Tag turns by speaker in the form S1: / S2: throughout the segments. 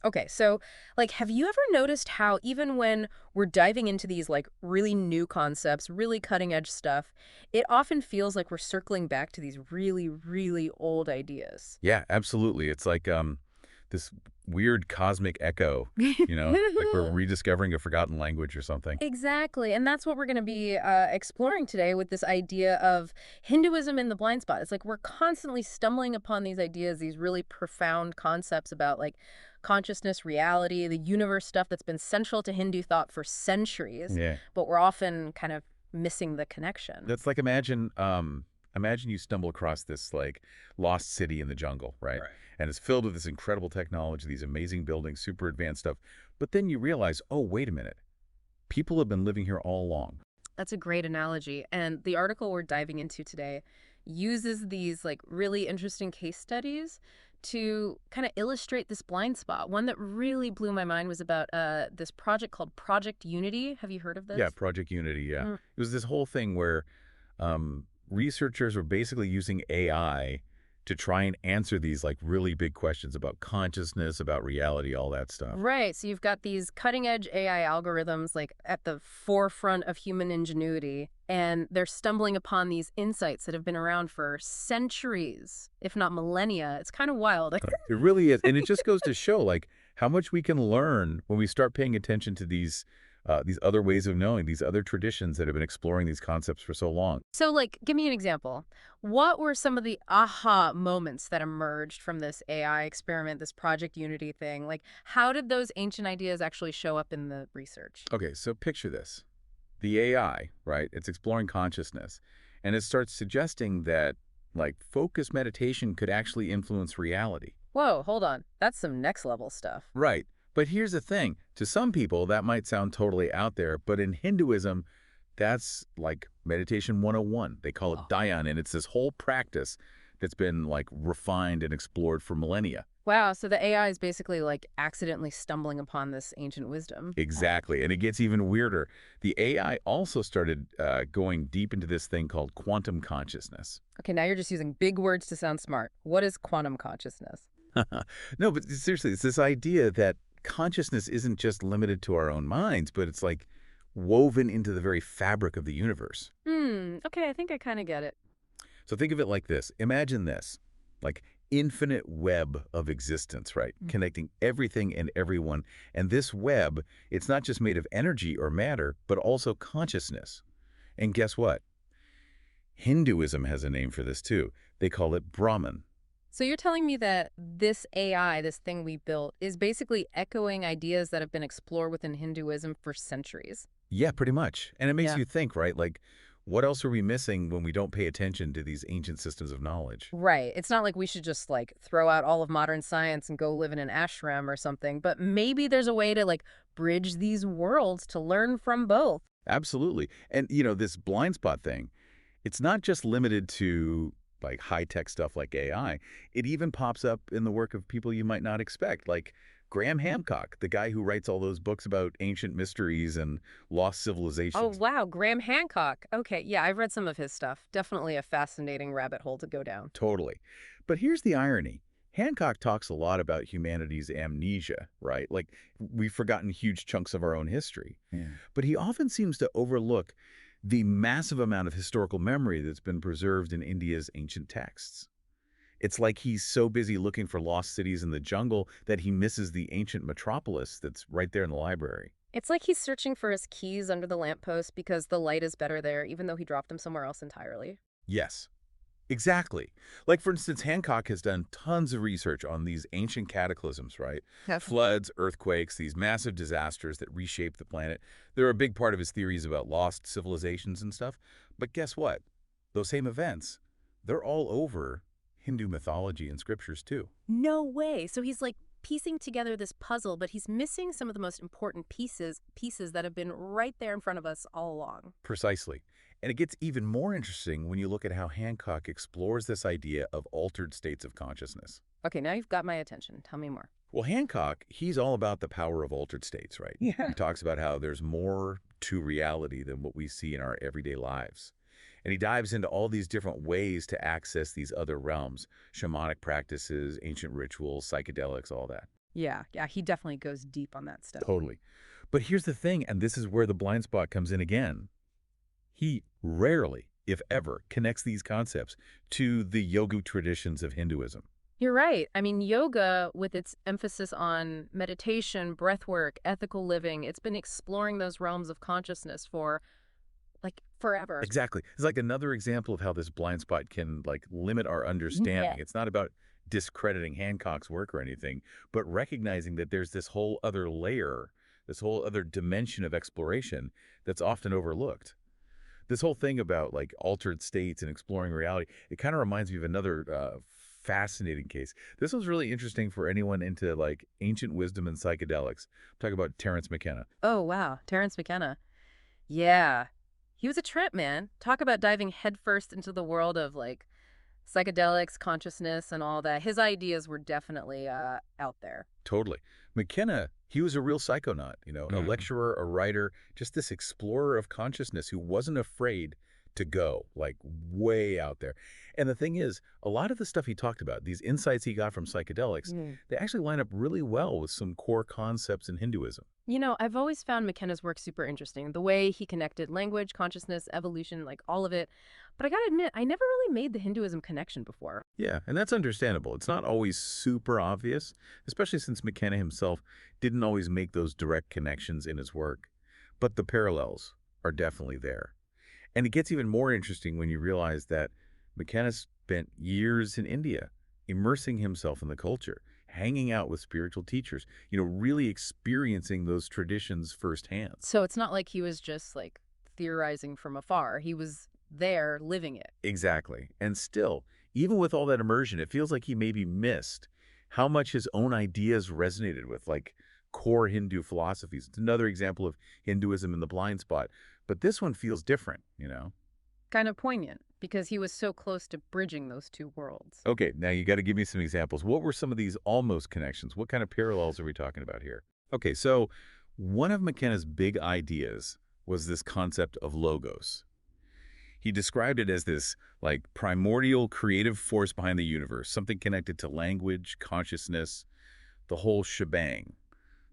S1: Okay, so, like, have you ever noticed how even when we're diving into these, like, really new concepts, really cutting-edge stuff, it often feels like we're circling back to these really, really old ideas?
S2: Yeah, absolutely. It's like this weird cosmic echo, like we're rediscovering a forgotten language or something.
S1: Exactly, and that's what we're going to be exploring today with this idea of Hinduism in the blind spot. It's like we're constantly stumbling upon these ideas, these really profound concepts about like consciousness, reality, the universe stuff that's been central to Hindu thought for centuries,
S2: Yeah.
S1: but we're often kind of missing the connection.
S2: That's like imagine you stumble across this like lost city in the jungle, right?
S1: Right.
S2: And it's filled with this incredible technology, these amazing buildings, super advanced stuff. But then you realize, oh, wait a minute. People have been living here all along.
S1: That's a great analogy. And the article we're diving into today uses these like really interesting case studies to kind of illustrate this blind spot. One that really blew my mind was about this project called Project Unity. Have you heard of
S2: Yeah,
S1: this?
S2: Project Unity, yeah.
S1: Mm.
S2: It was this whole thing where researchers were basically using AI to try and answer these like really big questions about consciousness, about reality, all that stuff.
S1: Right. So you've got these cutting edge AI algorithms like at the forefront of human ingenuity, and they're stumbling upon these insights that have been around for centuries, if not millennia. It's kind of wild.
S2: It really is. And it just goes to show like how much we can learn when we start paying attention to these other ways of knowing, these other traditions that have been exploring these concepts for so long.
S1: So, like, give me an example. What were some of the aha moments that emerged from this AI experiment, this Project Unity thing? Like, how did those ancient ideas actually show up in the research?
S2: Okay, so picture this. The AI, right? It's exploring consciousness. And it starts suggesting that like focused meditation could actually influence reality.
S1: Whoa, hold on. That's some next level stuff.
S2: Right. But here's the thing. To some people, that might sound totally out there, but in Hinduism, that's like meditation 101. They call it
S1: Oh.
S2: dhyan, and it's this whole practice that's been like refined and explored for millennia.
S1: Wow, so the AI is basically like accidentally stumbling upon this ancient wisdom.
S2: Exactly. And it gets even weirder. The AI also started going deep into this thing called quantum consciousness.
S1: Okay, now you're just using big words to sound smart. What is quantum consciousness?
S2: No, but seriously, it's this idea that consciousness isn't just limited to our own minds, but it's like woven into the very fabric of the universe.
S1: Okay, I think I kind of get it.
S2: So think of it like this. Imagine this, like infinite web of existence, right? Connecting everything and everyone. And this web, it's not just made of energy or matter, but also consciousness. And guess what? Hinduism has a name for this too. They call it Brahman.
S1: So you're telling me that this AI, this thing we built, is basically echoing ideas that have been explored within Hinduism for centuries.
S2: Yeah, pretty much. And it makes
S1: Yeah.
S2: you think, right? Like, what else are we missing when we don't pay attention to these ancient systems of knowledge?
S1: Right. It's not like we should just like throw out all of modern science and go live in an ashram or something, but maybe there's a way to like bridge these worlds to learn from both.
S2: Absolutely. And, this blind spot thing, it's not just limited to like high-tech stuff like AI. It even pops up in the work of people you might not expect, like Graham Hancock, the guy who writes all those books about ancient mysteries and lost
S1: Oh,
S2: civilizations.
S1: wow. Graham Hancock. Okay. Yeah, I've read some of his stuff. Definitely a fascinating rabbit hole to go down.
S2: Totally. But here's the irony. Hancock talks a lot about humanity's amnesia, right? Like we've forgotten huge chunks of our own history.
S1: Yeah.
S2: But he often seems to overlook the massive amount of historical memory that's been preserved in India's ancient texts. It's like he's so busy looking for lost cities in the jungle that he misses the ancient metropolis that's right there in the library.
S1: It's like he's searching for his keys under the lamppost because the light is better there, even though he dropped them somewhere else entirely.
S2: Yes, exactly. Like, for instance, Hancock has done tons of research on these ancient cataclysms, right?
S1: Yes.
S2: Floods, earthquakes, these massive disasters that reshaped the planet. They're a big part of his theories about lost civilizations and stuff. But guess what? Those same events, they're all over Hindu mythology and scriptures too.
S1: No way. So he's like piecing together this puzzle, but he's missing some of the most important pieces that have been right there in front of us all along.
S2: Precisely. And it gets even more interesting when you look at how Hancock explores this idea of altered states of consciousness.
S1: Okay, now you've got my attention. Tell me more.
S2: Well, Hancock, he's all about the power of altered states, right?
S1: Yeah.
S2: He talks about how there's more to reality than what we see in our everyday lives. And he dives into all these different ways to access these other realms, shamanic practices, ancient rituals, psychedelics, all that.
S1: Yeah, yeah, he definitely goes deep on that stuff.
S2: Totally. But here's the thing, and this is where the blind spot comes in again. He rarely, if ever, connects these concepts to the yogic traditions of Hinduism.
S1: You're right. I mean, yoga, with its emphasis on meditation, breath work, ethical living, it's been exploring those realms of consciousness for like forever.
S2: Exactly. It's like another example of how this blind spot can like limit our
S1: Yeah.
S2: understanding. It's not about discrediting Hancock's work or anything, but recognizing that there's this whole other layer, this whole other dimension of exploration that's often overlooked. This whole thing about like altered states and exploring reality, it kind of reminds me of another fascinating case. This was really interesting for anyone into like ancient wisdom and psychedelics. I'm talking about Terence McKenna.
S1: Oh, wow. Terence McKenna. Yeah. He was a trip, man. Talk about diving headfirst into the world of like psychedelics, consciousness, and all that. His ideas were definitely out there.
S2: Totally. McKenna, he was a real psychonaut, a lecturer, a writer, just this explorer of consciousness who wasn't afraid to go, like way out there. And the thing is, a lot of the stuff he talked about, these insights he got from psychedelics, they actually line up really well with some core concepts in Hinduism.
S1: You know, I've always found McKenna's work super interesting. The way he connected language, consciousness, evolution, like all of it. But I gotta admit, I never really made the Hinduism connection before.
S2: Yeah, and that's understandable. It's not always super obvious, especially since McKenna himself didn't always make those direct connections in his work. But the parallels are definitely there. And it gets even more interesting when you realize that McKenna spent years in India, immersing himself in the culture, hanging out with spiritual teachers, really experiencing those traditions firsthand.
S1: So it's not like he was just like theorizing from afar. He was there living it.
S2: Exactly. And still, even with all that immersion, it feels like he maybe missed how much his own ideas resonated with, like core Hindu philosophies. It's another example of Hinduism in the blind spot. But this one feels different.
S1: Kind of poignant because he was so close to bridging those two worlds.
S2: Okay, now you got to give me some examples. What were some of these almost connections? What kind of parallels are we talking about here? Okay, so one of McKenna's big ideas was this concept of logos. He described it as this like primordial creative force behind the universe, something connected to language, consciousness, the whole shebang.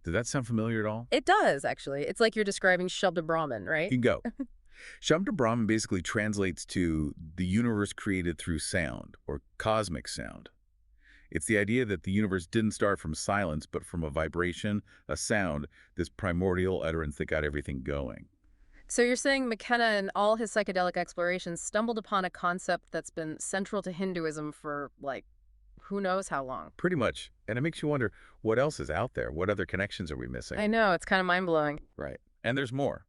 S2: Did that sound familiar at all?
S1: It does, actually. It's like you're describing Shabda Brahman, right?
S2: You can go. Shabda Brahman basically translates to the universe created through sound or cosmic sound. It's the idea that the universe didn't start from silence, but from a vibration, a sound, this primordial utterance that got everything going.
S1: So you're saying McKenna and all his psychedelic explorations stumbled upon a concept that's been central to Hinduism for, like, who knows how long.
S2: Pretty much. And it makes you wonder, what else is out there? What other connections are we
S1: I
S2: missing?
S1: know, it's kind of mind-blowing.
S2: Right. And there's more.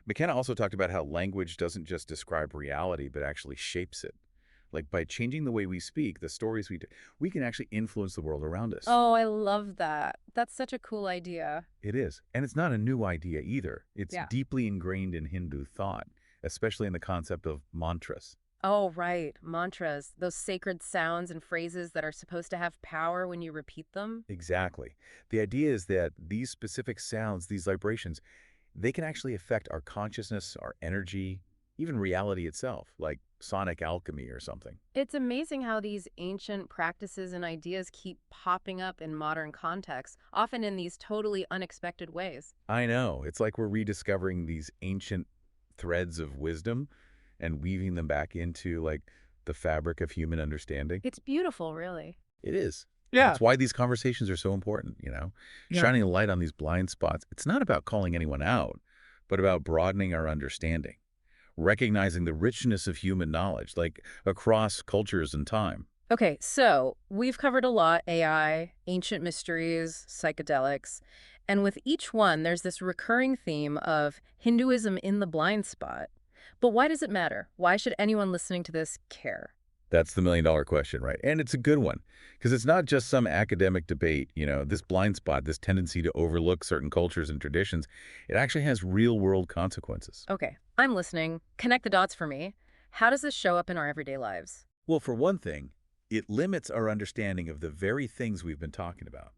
S2: McKenna also talked about how language doesn't just describe reality, but actually shapes it. Like by changing the way we speak, the stories we can actually influence the world around us.
S1: Oh, I love that. That's such a cool idea.
S2: It is. And it's not a new idea either. It's
S1: Yeah.
S2: deeply ingrained in Hindu thought, especially in the concept of mantras.
S1: Oh, right. Mantras, those sacred sounds and phrases that are supposed to have power when you repeat them.
S2: Exactly. The idea is that these specific sounds, these vibrations, they can actually affect our consciousness, our energy, even reality itself, like sonic alchemy or something.
S1: It's amazing how these ancient practices and ideas keep popping up in modern contexts, often in these totally unexpected ways.
S2: I know. It's like we're rediscovering these ancient threads of wisdom and weaving them back into like the fabric of human understanding.
S1: It's beautiful, really.
S2: It is.
S1: Yeah.
S2: That's why these conversations are so important.
S1: Yeah.
S2: Shining a light on these blind spots. It's not about calling anyone out, but about broadening our understanding, recognizing the richness of human knowledge, like across cultures and time.
S1: Okay, so we've covered a lot: AI, ancient mysteries, psychedelics. And with each one, there's this recurring theme of Hinduism in the blind spot. But why does it matter? Why should anyone listening to this care?
S2: That's the million-dollar question, right? And it's a good one because it's not just some academic debate, this blind spot, this tendency to overlook certain cultures and traditions. It actually has real-world consequences.
S1: Okay, I'm listening. Connect the dots for me. How does this show up in our everyday lives?
S2: Well, for one thing, it limits our understanding of the very things we've been talking about: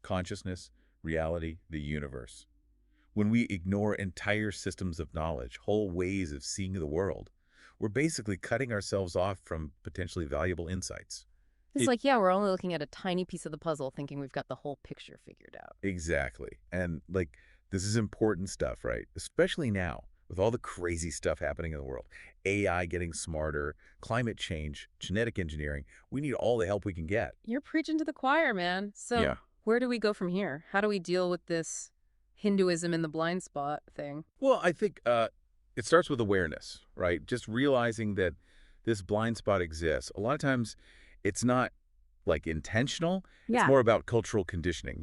S2: consciousness, reality, the universe. When we ignore entire systems of knowledge, whole ways of seeing the world, we're basically cutting ourselves off from potentially valuable insights.
S1: It's like, yeah, we're only looking at a tiny piece of the puzzle thinking we've got the whole picture figured out.
S2: Exactly. And like, this is important stuff, right? Especially now with all the crazy stuff happening in the world. AI getting smarter, climate change, genetic engineering. We need all the help we can get.
S1: You're preaching to the choir, man.
S2: Yeah.
S1: So where do we go from here? How do we deal with this Hinduism in the blind spot thing?
S2: Well, I think it starts with awareness, right? Just realizing that this blind spot exists. A lot of times it's not like intentional. It's
S1: Yeah.
S2: more about cultural conditioning,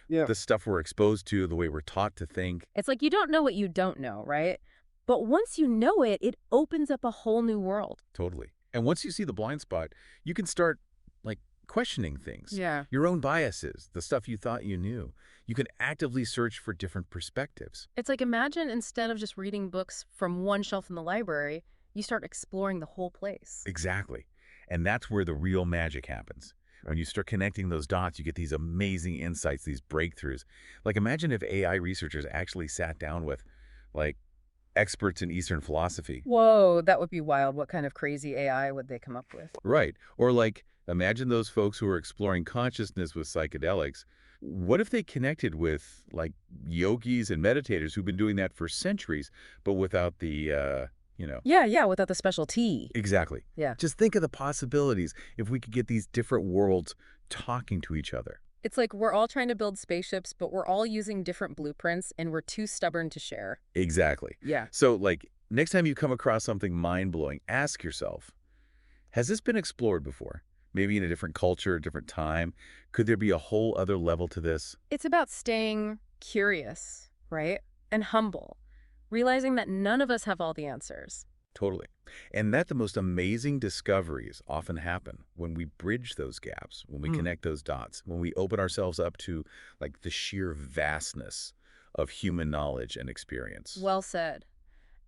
S3: Yeah.
S2: the stuff we're exposed to, the way we're taught to think.
S1: It's like you don't know what you don't know, right? But once you know it, it opens up a whole new world.
S2: Totally. And once you see the blind spot, you can start like questioning things,
S1: Yeah.
S2: your own biases, the stuff you thought you knew. You can actively search for different perspectives.
S1: It's like imagine instead of just reading books from one shelf in the library, you start exploring the whole place.
S2: Exactly. And that's where the real magic happens. When you start connecting those dots, you get these amazing insights, these breakthroughs. Like imagine if AI researchers actually sat down with like experts in Eastern philosophy.
S1: Whoa, that would be wild. What kind of crazy AI would they come up with?
S2: Right. Or like imagine those folks who are exploring consciousness with psychedelics. What if they connected with like yogis and meditators who've been doing that for centuries, but without the.
S1: Yeah, without the special T.
S2: Exactly.
S1: Yeah.
S2: Just think of the possibilities if we could get these different worlds talking to each other.
S1: It's like we're all trying to build spaceships, but we're all using different blueprints and we're too stubborn to share.
S2: Exactly.
S1: Yeah.
S2: So like next time you come across something mind-blowing, ask yourself, has this been explored before? Maybe in a different culture, a different time? Could there be a whole other level to this?
S1: It's about staying curious, right? And humble, realizing that none of us have all the answers.
S2: Totally. And that the most amazing discoveries often happen when we bridge those gaps, when we connect those dots, when we open ourselves up to like the sheer vastness of human knowledge and experience.
S1: Well said.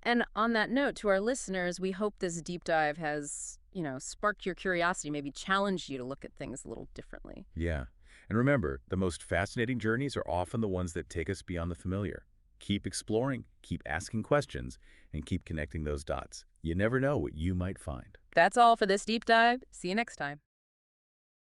S1: And on that note, to our listeners, we hope this deep dive has, sparked your curiosity, maybe challenged you to look at things a little differently.
S2: Yeah. And remember, the most fascinating journeys are often the ones that take us beyond the familiar. Keep exploring, keep asking questions, and keep connecting those dots. You never know what you might find.
S1: That's all for this deep dive. See you next time.